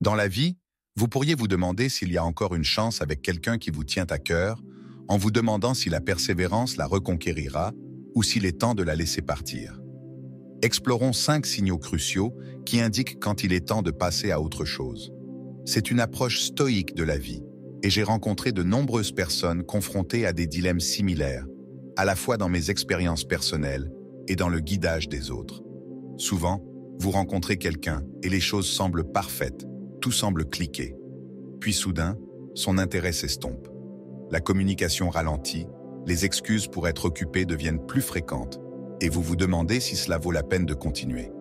Dans la vie, vous pourriez vous demander s'il y a encore une chance avec quelqu'un qui vous tient à cœur, en vous demandant si la persévérance la reconquérira ou s'il est temps de la laisser partir. Explorons 5 signaux cruciaux qui indiquent quand il est temps de passer à autre chose. C'est une approche stoïque de la vie, et j'ai rencontré de nombreuses personnes confrontées à des dilemmes similaires, à la fois dans mes expériences personnelles et dans le guidage des autres. Souvent, vous rencontrez quelqu'un et les choses semblent parfaites, tout semble cliquer. Puis soudain, son intérêt s'estompe. La communication ralentit, les excuses pour être occupé deviennent plus fréquentes, et vous vous demandez si cela vaut la peine de continuer.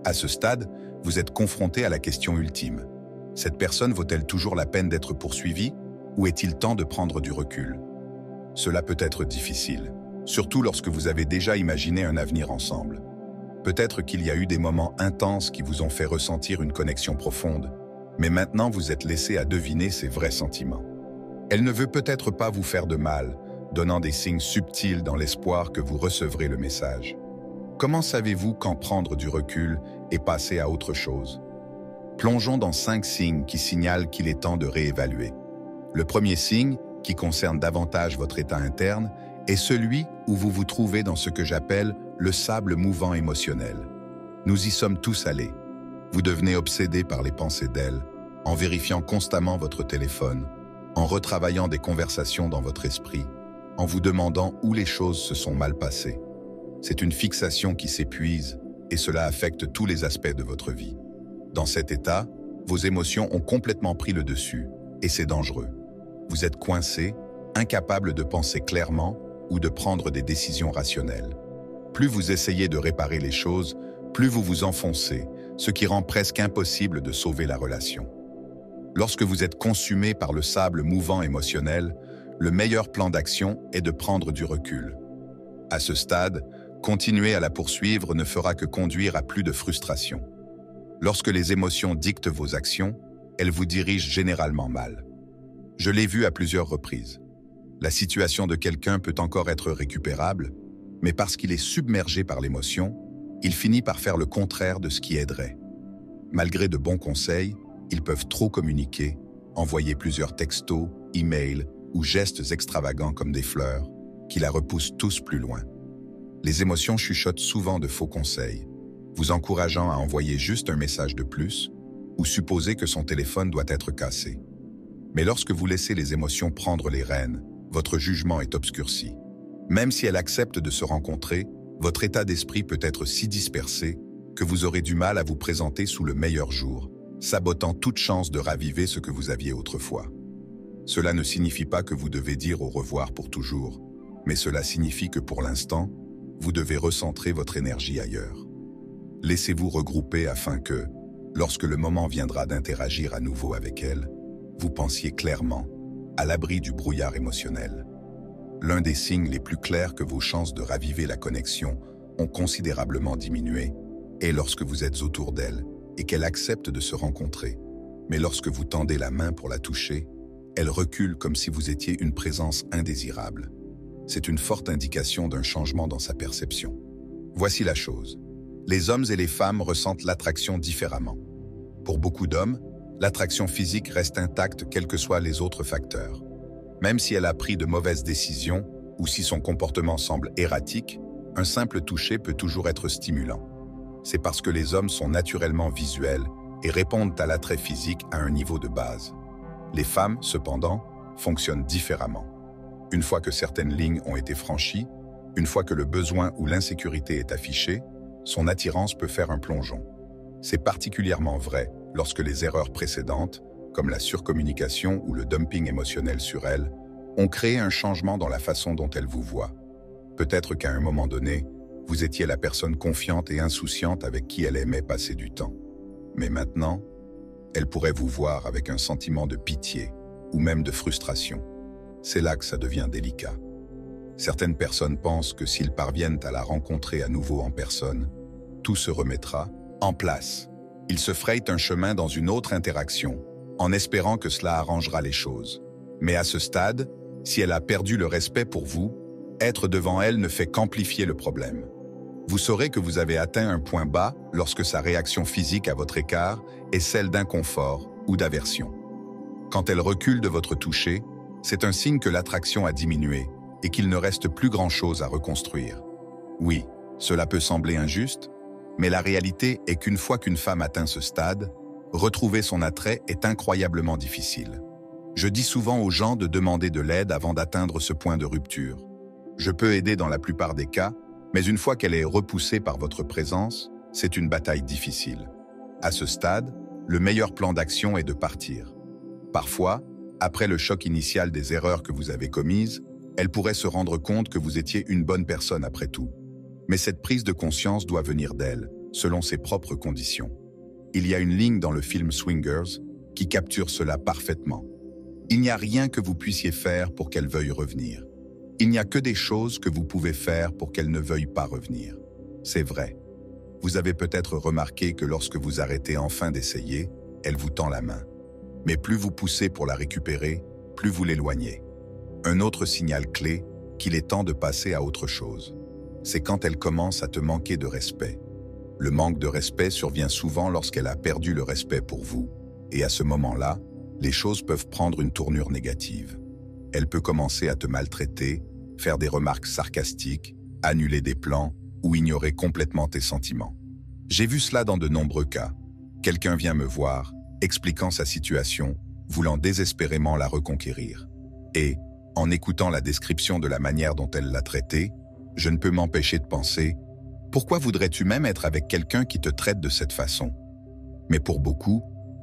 À ce stade, vous êtes confronté à la question ultime. Cette personne vaut-elle toujours la peine d'être poursuivie, ou est-il temps de prendre du recul? Cela peut être difficile, surtout lorsque vous avez déjà imaginé un avenir ensemble. Peut-être qu'il y a eu des moments intenses qui vous ont fait ressentir une connexion profonde, mais maintenant vous êtes laissé à deviner ses vrais sentiments. Elle ne veut peut-être pas vous faire de mal, donnant des signes subtils dans l'espoir que vous recevrez le message. Comment savez-vous quand prendre du recul et passer à autre chose? Plongeons dans 5 signes qui signalent qu'il est temps de réévaluer. Le premier signe, qui concerne davantage votre état interne, est celui où vous vous trouvez dans ce que j'appelle le sable mouvant émotionnel. Nous y sommes tous allés. Vous devenez obsédé par les pensées d'elle, en vérifiant constamment votre téléphone, en retravaillant des conversations dans votre esprit, en vous demandant où les choses se sont mal passées. C'est une fixation qui s'épuise et cela affecte tous les aspects de votre vie. Dans cet état, vos émotions ont complètement pris le dessus et c'est dangereux. Vous êtes coincé, incapable de penser clairement ou de prendre des décisions rationnelles. Plus vous essayez de réparer les choses, plus vous vous enfoncez, ce qui rend presque impossible de sauver la relation. Lorsque vous êtes consumé par le sable mouvant émotionnel, le meilleur plan d'action est de prendre du recul. À ce stade, continuer à la poursuivre ne fera que conduire à plus de frustration. Lorsque les émotions dictent vos actions, elles vous dirigent généralement mal. Je l'ai vu à plusieurs reprises. La situation de quelqu'un peut encore être récupérable, mais parce qu'il est submergé par l'émotion, il finit par faire le contraire de ce qui aiderait. Malgré de bons conseils, ils peuvent trop communiquer, envoyer plusieurs textos, emails ou gestes extravagants comme des fleurs, qui la repoussent tous plus loin. Les émotions chuchotent souvent de faux conseils, vous encourageant à envoyer juste un message de plus ou supposer que son téléphone doit être cassé. Mais lorsque vous laissez les émotions prendre les rênes, votre jugement est obscurci. Même si elle accepte de se rencontrer, votre état d'esprit peut être si dispersé que vous aurez du mal à vous présenter sous le meilleur jour, sabotant toute chance de raviver ce que vous aviez autrefois. Cela ne signifie pas que vous devez dire au revoir pour toujours, mais cela signifie que pour l'instant, vous devez recentrer votre énergie ailleurs. Laissez-vous regrouper afin que, lorsque le moment viendra d'interagir à nouveau avec elle, vous pensiez clairement, à l'abri du brouillard émotionnel. L'un des signes les plus clairs que vos chances de raviver la connexion ont considérablement diminué est lorsque vous êtes autour d'elle et qu'elle accepte de se rencontrer. Mais lorsque vous tendez la main pour la toucher, elle recule comme si vous étiez une présence indésirable. C'est une forte indication d'un changement dans sa perception. Voici la chose. Les hommes et les femmes ressentent l'attraction différemment. Pour beaucoup d'hommes, l'attraction physique reste intacte quels que soient les autres facteurs. Même si elle a pris de mauvaises décisions ou si son comportement semble erratique, un simple toucher peut toujours être stimulant. C'est parce que les hommes sont naturellement visuels et répondent à l'attrait physique à un niveau de base. Les femmes, cependant, fonctionnent différemment. Une fois que certaines lignes ont été franchies, une fois que le besoin ou l'insécurité est affiché, son attirance peut faire un plongeon. C'est particulièrement vrai lorsque les erreurs précédentes, comme la surcommunication ou le dumping émotionnel sur elle, ont créé un changement dans la façon dont elle vous voit. Peut-être qu'à un moment donné, vous étiez la personne confiante et insouciante avec qui elle aimait passer du temps. Mais maintenant, elle pourrait vous voir avec un sentiment de pitié ou même de frustration. C'est là que ça devient délicat. Certaines personnes pensent que s'ils parviennent à la rencontrer à nouveau en personne, tout se remettra en place. Ils se frayent un chemin dans une autre interaction, en espérant que cela arrangera les choses. Mais à ce stade, si elle a perdu le respect pour vous, être devant elle ne fait qu'amplifier le problème. Vous saurez que vous avez atteint un point bas lorsque sa réaction physique à votre écart est celle d'inconfort ou d'aversion. Quand elle recule de votre toucher, c'est un signe que l'attraction a diminué et qu'il ne reste plus grand-chose à reconstruire. Oui, cela peut sembler injuste, mais la réalité est qu'une fois qu'une femme atteint ce stade, retrouver son attrait est incroyablement difficile. Je dis souvent aux gens de demander de l'aide avant d'atteindre ce point de rupture. Je peux aider dans la plupart des cas, mais une fois qu'elle est repoussée par votre présence, c'est une bataille difficile. À ce stade, le meilleur plan d'action est de partir. Parfois, après le choc initial des erreurs que vous avez commises, elle pourrait se rendre compte que vous étiez une bonne personne après tout. Mais cette prise de conscience doit venir d'elle, selon ses propres conditions. Il y a une ligne dans le film Swingers qui capture cela parfaitement. Il n'y a rien que vous puissiez faire pour qu'elle veuille revenir. Il n'y a que des choses que vous pouvez faire pour qu'elle ne veuille pas revenir. C'est vrai. Vous avez peut-être remarqué que lorsque vous arrêtez enfin d'essayer, elle vous tend la main. Mais plus vous poussez pour la récupérer, plus vous l'éloignez. Un autre signal clé, qu'il est temps de passer à autre chose. C'est quand elle commence à te manquer de respect. Le manque de respect survient souvent lorsqu'elle a perdu le respect pour vous. Et à ce moment-là, les choses peuvent prendre une tournure négative. Elle peut commencer à te maltraiter, faire des remarques sarcastiques, annuler des plans ou ignorer complètement tes sentiments. J'ai vu cela dans de nombreux cas. Quelqu'un vient me voir, expliquant sa situation, voulant désespérément la reconquérir. Et, en écoutant la description de la manière dont elle l'a traitée, je ne peux m'empêcher de penser « Pourquoi voudrais-tu même être avec quelqu'un qui te traite de cette façon ?» Mais pour beaucoup,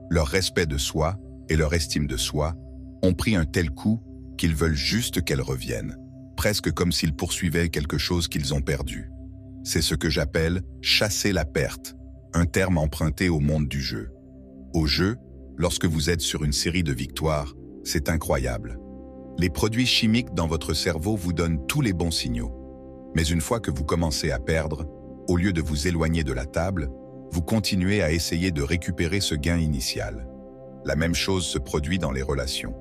leur respect de soi et leur estime de soi ont pris un tel coup qu'ils veulent juste qu'elle revienne, presque comme s'ils poursuivaient quelque chose qu'ils ont perdu. C'est ce que j'appelle « chasser la perte », un terme emprunté au monde du jeu. Au jeu, lorsque vous êtes sur une série de victoires, c'est incroyable. Les produits chimiques dans votre cerveau vous donnent tous les bons signaux. Mais une fois que vous commencez à perdre, au lieu de vous éloigner de la table, vous continuez à essayer de récupérer ce gain initial. La même chose se produit dans les relations.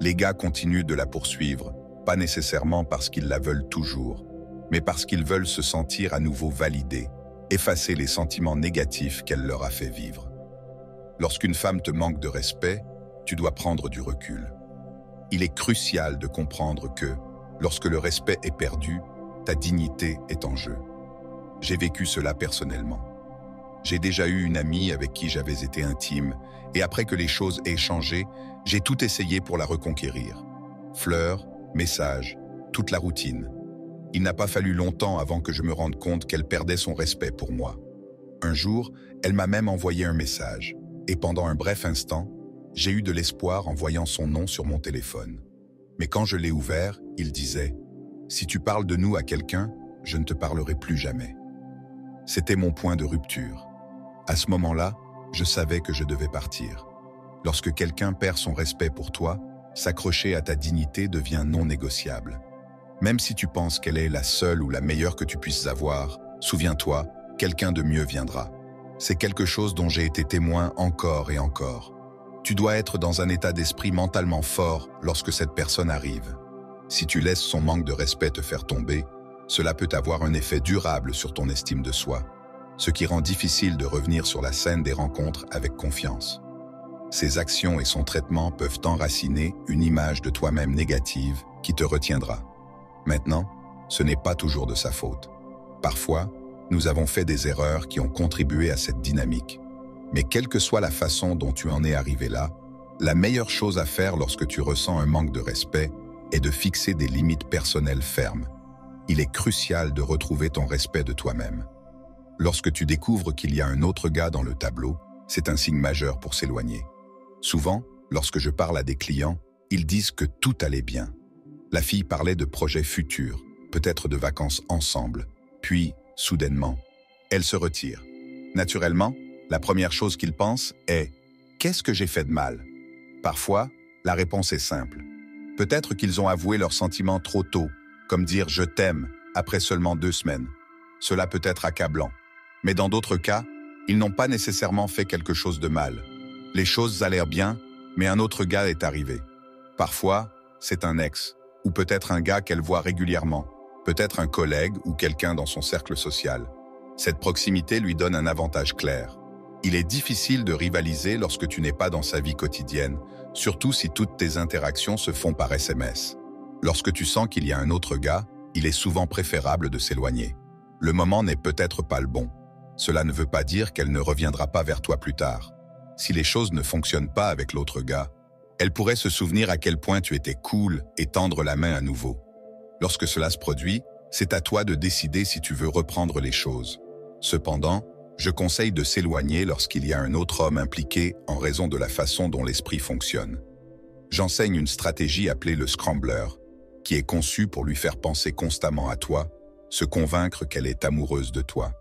Les gars continuent de la poursuivre, pas nécessairement parce qu'ils la veulent toujours, mais parce qu'ils veulent se sentir à nouveau validés, effacer les sentiments négatifs qu'elle leur a fait vivre. Lorsqu'une femme te manque de respect, tu dois prendre du recul. Il est crucial de comprendre que, lorsque le respect est perdu, ta dignité est en jeu. J'ai vécu cela personnellement. J'ai déjà eu une amie avec qui j'avais été intime, et après que les choses aient changé, j'ai tout essayé pour la reconquérir. Fleurs, messages, toute la routine. Il n'a pas fallu longtemps avant que je me rende compte qu'elle perdait son respect pour moi. Un jour, elle m'a même envoyé un message, et pendant un bref instant, j'ai eu de l'espoir en voyant son nom sur mon téléphone. Mais quand je l'ai ouvert, il disait « Si tu parles de nous à quelqu'un, je ne te parlerai plus jamais. » C'était mon point de rupture. À ce moment-là, je savais que je devais partir. Lorsque quelqu'un perd son respect pour toi, s'accrocher à ta dignité devient non négociable. Même si tu penses qu'elle est la seule ou la meilleure que tu puisses avoir, souviens-toi, quelqu'un de mieux viendra. C'est quelque chose dont j'ai été témoin encore et encore. Tu dois être dans un état d'esprit mentalement fort lorsque cette personne arrive. Si tu laisses son manque de respect te faire tomber, cela peut avoir un effet durable sur ton estime de soi, ce qui rend difficile de revenir sur la scène des rencontres avec confiance. Ses actions et son traitement peuvent enraciner une image de toi-même négative qui te retiendra. Maintenant, ce n'est pas toujours de sa faute. Parfois, nous avons fait des erreurs qui ont contribué à cette dynamique. Mais quelle que soit la façon dont tu en es arrivé là, la meilleure chose à faire lorsque tu ressens un manque de respect est de fixer des limites personnelles fermes. Il est crucial de retrouver ton respect de toi-même. Lorsque tu découvres qu'il y a un autre gars dans le tableau, c'est un signe majeur pour s'éloigner. Souvent, lorsque je parle à des clients, ils disent que tout allait bien. La fille parlait de projets futurs, peut-être de vacances ensemble. Puis, soudainement, elle se retire. Naturellement, la première chose qu'ils pensent est « Qu'est-ce que j'ai fait de mal ?» Parfois, la réponse est simple. Peut-être qu'ils ont avoué leurs sentiments trop tôt, comme dire « je t'aime » après seulement 2 semaines. Cela peut être accablant. Mais dans d'autres cas, ils n'ont pas nécessairement fait quelque chose de mal. Les choses allèrent bien, mais un autre gars est arrivé. Parfois, c'est un ex, ou peut-être un gars qu'elle voit régulièrement, peut-être un collègue ou quelqu'un dans son cercle social. Cette proximité lui donne un avantage clair. Il est difficile de rivaliser lorsque tu n'es pas dans sa vie quotidienne, surtout si toutes tes interactions se font par SMS. Lorsque tu sens qu'il y a un autre gars, il est souvent préférable de s'éloigner. Le moment n'est peut-être pas le bon. Cela ne veut pas dire qu'elle ne reviendra pas vers toi plus tard. Si les choses ne fonctionnent pas avec l'autre gars, elle pourrait se souvenir à quel point tu étais cool et tendre la main à nouveau. Lorsque cela se produit, c'est à toi de décider si tu veux reprendre les choses. Cependant, je conseille de s'éloigner lorsqu'il y a un autre homme impliqué en raison de la façon dont l'esprit fonctionne. J'enseigne une stratégie appelée le scrambler, qui est conçue pour lui faire penser constamment à toi, se convaincre qu'elle est amoureuse de toi.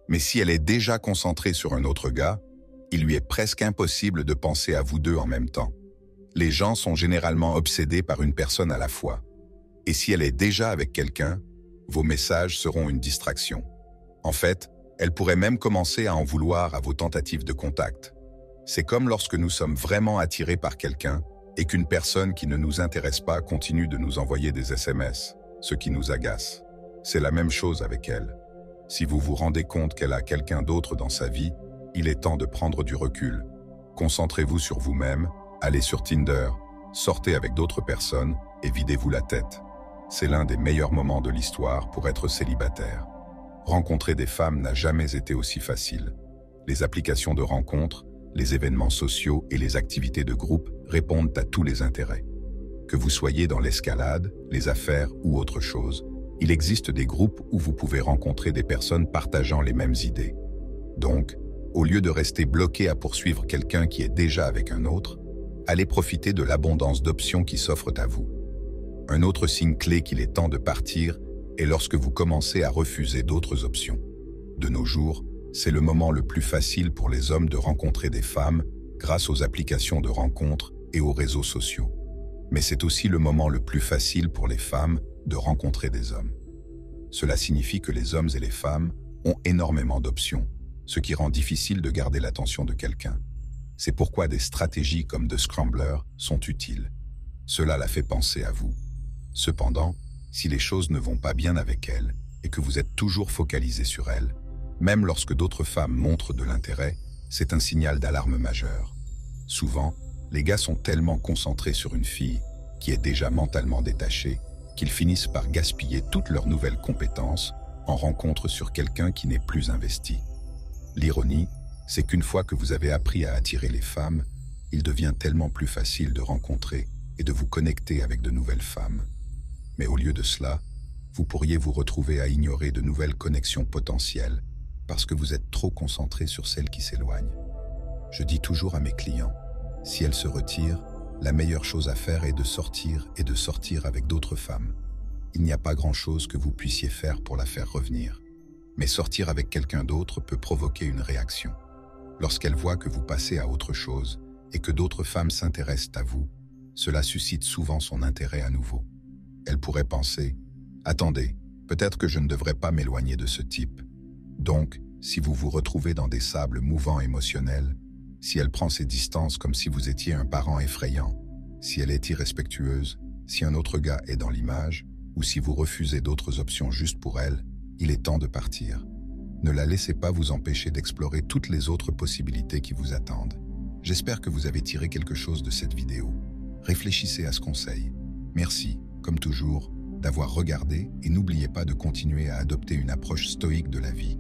Mais si elle est déjà concentrée sur un autre gars, il lui est presque impossible de penser à vous deux en même temps. Les gens sont généralement obsédés par une personne à la fois. Et si elle est déjà avec quelqu'un, vos messages seront une distraction. En fait, elle pourrait même commencer à en vouloir à vos tentatives de contact. C'est comme lorsque nous sommes vraiment attirés par quelqu'un et qu'une personne qui ne nous intéresse pas continue de nous envoyer des SMS, ce qui nous agace. C'est la même chose avec elle. Si vous vous rendez compte qu'elle a quelqu'un d'autre dans sa vie, il est temps de prendre du recul. Concentrez-vous sur vous-même, allez sur Tinder, sortez avec d'autres personnes et videz-vous la tête. C'est l'un des meilleurs moments de l'histoire pour être célibataire. Rencontrer des femmes n'a jamais été aussi facile. Les applications de rencontres, les événements sociaux et les activités de groupe répondent à tous les intérêts. Que vous soyez dans l'escalade, les affaires ou autre chose, il existe des groupes où vous pouvez rencontrer des personnes partageant les mêmes idées. Donc, au lieu de rester bloqué à poursuivre quelqu'un qui est déjà avec un autre, allez profiter de l'abondance d'options qui s'offrent à vous. Un autre signe clé qu'il est temps de partir est lorsque vous commencez à refuser d'autres options. De nos jours, c'est le moment le plus facile pour les hommes de rencontrer des femmes grâce aux applications de rencontres et aux réseaux sociaux. Mais c'est aussi le moment le plus facile pour les femmes de rencontrer des hommes. Cela signifie que les hommes et les femmes ont énormément d'options, ce qui rend difficile de garder l'attention de quelqu'un. C'est pourquoi des stratégies comme The Scrambler sont utiles. Cela la fait penser à vous. Cependant, si les choses ne vont pas bien avec elle et que vous êtes toujours focalisé sur elle, même lorsque d'autres femmes montrent de l'intérêt, c'est un signal d'alarme majeur. Souvent, les gars sont tellement concentrés sur une fille qui est déjà mentalement détachée qu'ils finissent par gaspiller toutes leurs nouvelles compétences en rencontre sur quelqu'un qui n'est plus investi. L'ironie, c'est qu'une fois que vous avez appris à attirer les femmes, il devient tellement plus facile de rencontrer et de vous connecter avec de nouvelles femmes. Mais au lieu de cela, vous pourriez vous retrouver à ignorer de nouvelles connexions potentielles parce que vous êtes trop concentré sur celles qui s'éloignent. Je dis toujours à mes clients, si elles se retirent, la meilleure chose à faire est de sortir avec d'autres femmes. Il n'y a pas grand-chose que vous puissiez faire pour la faire revenir. Mais sortir avec quelqu'un d'autre peut provoquer une réaction. Lorsqu'elle voit que vous passez à autre chose et que d'autres femmes s'intéressent à vous, cela suscite souvent son intérêt à nouveau. Elle pourrait penser « Attendez, peut-être que je ne devrais pas m'éloigner de ce type. » Donc, si vous vous retrouvez dans des sables mouvants émotionnels, si elle prend ses distances comme si vous étiez un parent effrayant, si elle est irrespectueuse, si un autre gars est dans l'image, ou si vous refusez d'autres options juste pour elle, il est temps de partir. Ne la laissez pas vous empêcher d'explorer toutes les autres possibilités qui vous attendent. J'espère que vous avez tiré quelque chose de cette vidéo. Réfléchissez à ce conseil. Merci, comme toujours, d'avoir regardé et n'oubliez pas de continuer à adopter une approche stoïque de la vie.